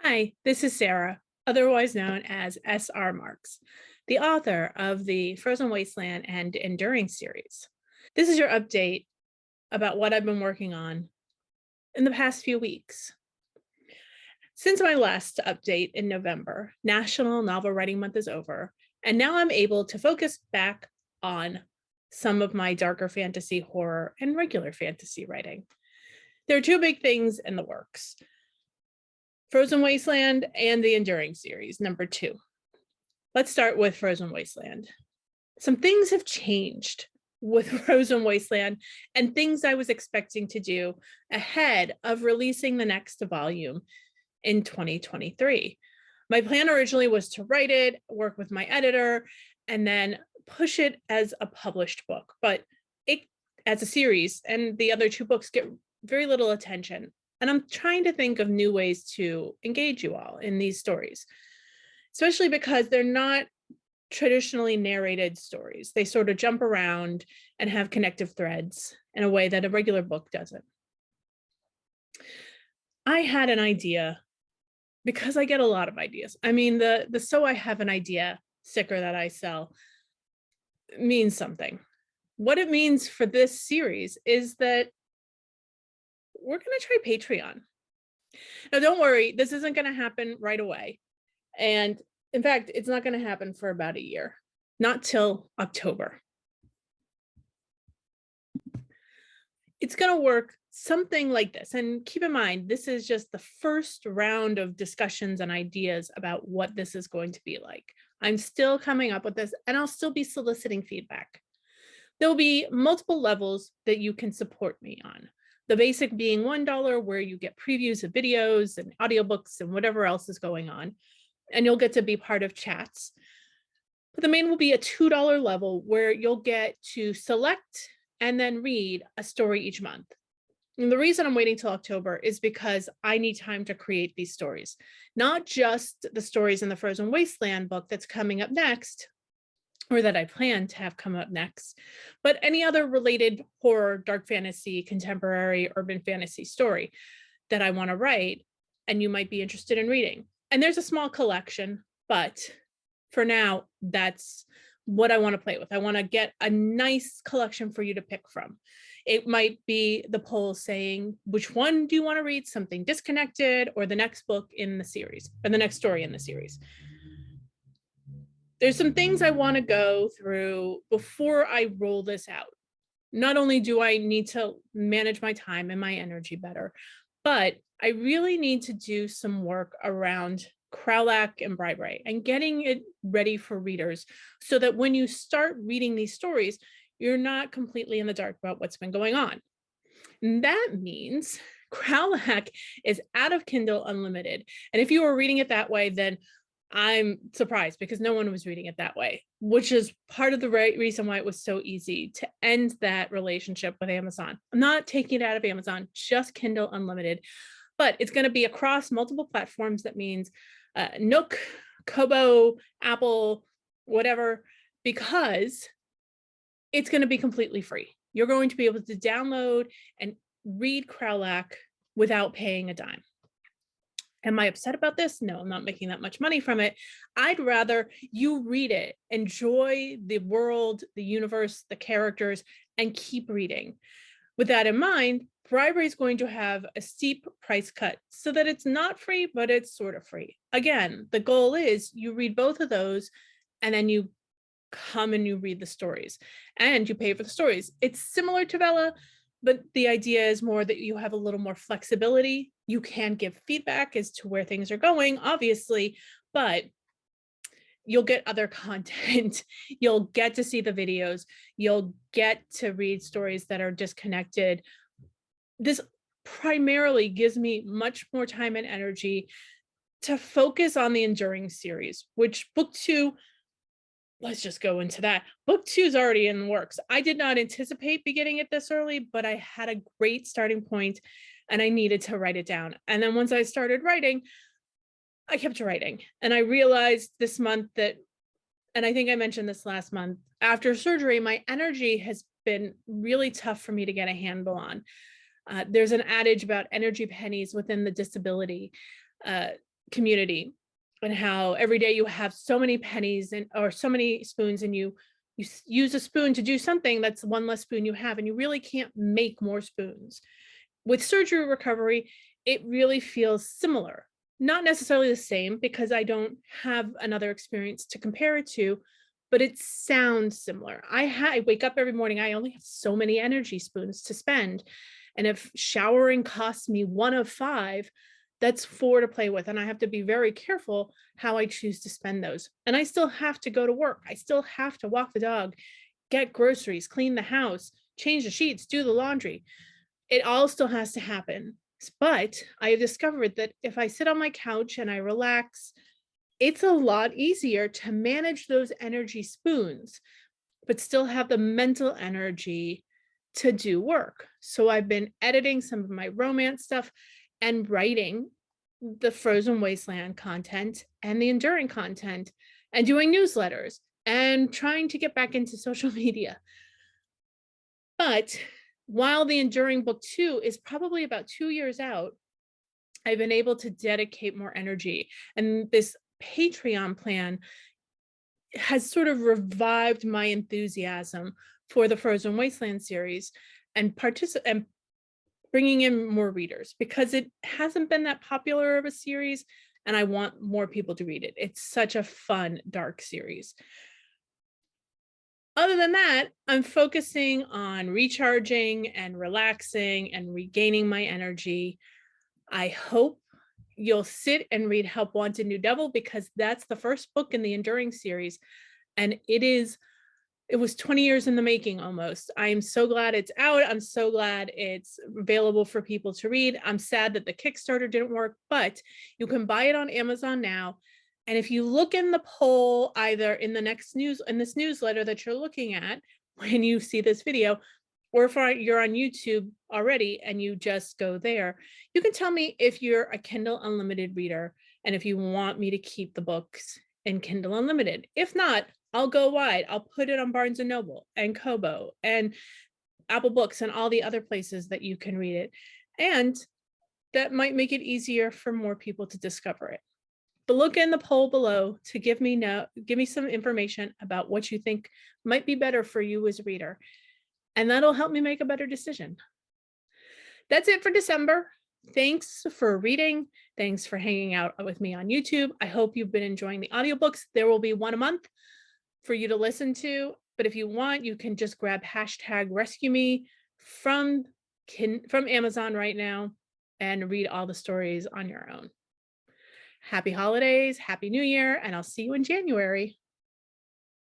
Hi, this is Sarah, otherwise known as SR Marks, the author of the Frozen Wasteland and Enduring series. This is your update about what I've been working on in the past few weeks. Since my last update in November, National Novel Writing Month is over, and now I'm able to focus back on some of my darker fantasy, horror, and regular fantasy writing. There are two big things in the works: Frozen Wasteland and the Enduring series, number 2. Let's start with Frozen Wasteland. Some things have changed with Frozen Wasteland and things I was expecting to do ahead of releasing the next volume in 2023. My plan originally was to write it, work with my editor, and then push it as a published book, but it as a series, and the other two books get very little attention. And I'm trying to think of new ways to engage you all in these stories, especially because they're not traditionally narrated stories. They sort of jump around and have connective threads in a way that a regular book doesn't. I had an idea because I get a lot of ideas. I mean, the "so I have an idea" sticker that I sell means something. What it means for this series is that we're going to try Patreon. Now, don't worry, this isn't going to happen right away. And in fact, it's not going to happen for about a year, not till October. It's going to work something like this. And keep in mind, this is just the first round of discussions and ideas about what this is going to be like. I'm still coming up with this, and I'll still be soliciting feedback. There'll be multiple levels that you can support me on. The basic being $1, where you get previews of videos and audiobooks and whatever else is going on, and you'll get to be part of chats. But the main will be a $2 level where you'll get to select and then read a story each month. And the reason I'm waiting till October is because I need time to create these stories, not just the stories in the Frozen Wasteland book that's coming up next, or that I plan to have come up next, but any other related horror, dark fantasy, contemporary, urban fantasy story that I want to write and you might be interested in reading. And there's a small collection, but for now, that's what I want to play with. I want to get a nice collection for you to pick from. It might be the poll saying, which one do you want to read? Something disconnected, or the next book in the series, or the next story in the series. There's some things I want to go through before I roll this out. Not only do I need to manage my time and my energy better, but I really need to do some work around Crowlack and Bribery and getting it ready for readers so that when you start reading these stories, you're not completely in the dark about what's been going on. And that means Crowlack is out of Kindle Unlimited. And if you were reading it that way, then I'm surprised because no one was reading it that way, which is part of the reason why it was so easy to end that relationship with Amazon. I'm not taking it out of Amazon, just Kindle Unlimited, but it's going to be across multiple platforms. That means Nook, Kobo, Apple, whatever, because it's going to be completely free. You're going to be able to download and read Crowlack without paying a dime. Am I upset about this? No, I'm not making that much money from it. I'd rather you read it, enjoy the world, the universe, the characters, and keep reading. With that in mind, Bribery is going to have a steep price cut so that it's not free, but it's sort of free. Again, the goal is you read both of those and then you come and you read the stories and you pay for the stories. It's similar to Vella, but the idea is more that you have a little more flexibility. You can give feedback as to where things are going, obviously, but you'll get other content. You'll get to see the videos. You'll get to read stories that are disconnected. This primarily gives me much more time and energy to focus on the Enduring series, which book 2, let's just go into that. Book 2 is already in the works. I did not anticipate beginning it this early, but I had a great starting point and I needed to write it down. And then once I started writing, I kept writing. And I realized this month that, and I think I mentioned this last month, after surgery, my energy has been really tough for me to get a handle on. There's an adage about energy pennies within the disability. community, and how every day you have so many pennies and or so many spoons, and you use a spoon to do something, that's one less spoon you have, and you really can't make more spoons. With surgery recovery, it really feels similar. Not necessarily the same because I don't have another experience to compare it to, but it sounds similar. I wake up every morning, I only have so many energy spoons to spend. And if showering costs me one of five, that's four to play with. And I have to be very careful how I choose to spend those. And I still have to go to work. I still have to walk the dog, get groceries, clean the house, change the sheets, do the laundry. It all still has to happen. But I have discovered that if I sit on my couch and I relax, it's a lot easier to manage those energy spoons, but still have the mental energy to do work. So I've been editing some of my romance stuff and writing the Frozen Wasteland content and the Enduring content and doing newsletters and trying to get back into social media. But while the Enduring book 2 is probably about 2 years out, I've been able to dedicate more energy. And this Patreon plan has sort of revived my enthusiasm for the Frozen Wasteland series and bringing in more readers, because it hasn't been that popular of a series and I want more people to read it. It's such a fun, dark series. Other than that, I'm focusing on recharging and relaxing and regaining my energy. I hope you'll sit and read Help Wanted New Devil, because that's the first book in the Enduring series. And it was 20 years in the making almost. I am so glad it's out. I'm so glad it's available for people to read. I'm sad that the Kickstarter didn't work, but you can buy it on Amazon now. And if you look in the poll, either in this newsletter that you're looking at when you see this video, or if you're on YouTube already and you just go there, you can tell me if you're a Kindle Unlimited reader and if you want me to keep the books in Kindle Unlimited. If not, I'll go wide. I'll put it on Barnes & Noble and Kobo and Apple Books and all the other places that you can read it. And that might make it easier for more people to discover it. But look in the poll below to give me some information about what you think might be better for you as a reader. And that'll help me make a better decision. That's it for December. Thanks for reading. Thanks for hanging out with me on YouTube. I hope you've been enjoying the audiobooks. There will be one a month for you to listen to. But if you want, you can just grab #RescueMe from Amazon right now and read all the stories on your own. Happy holidays, Happy New Year, and I'll see you in January.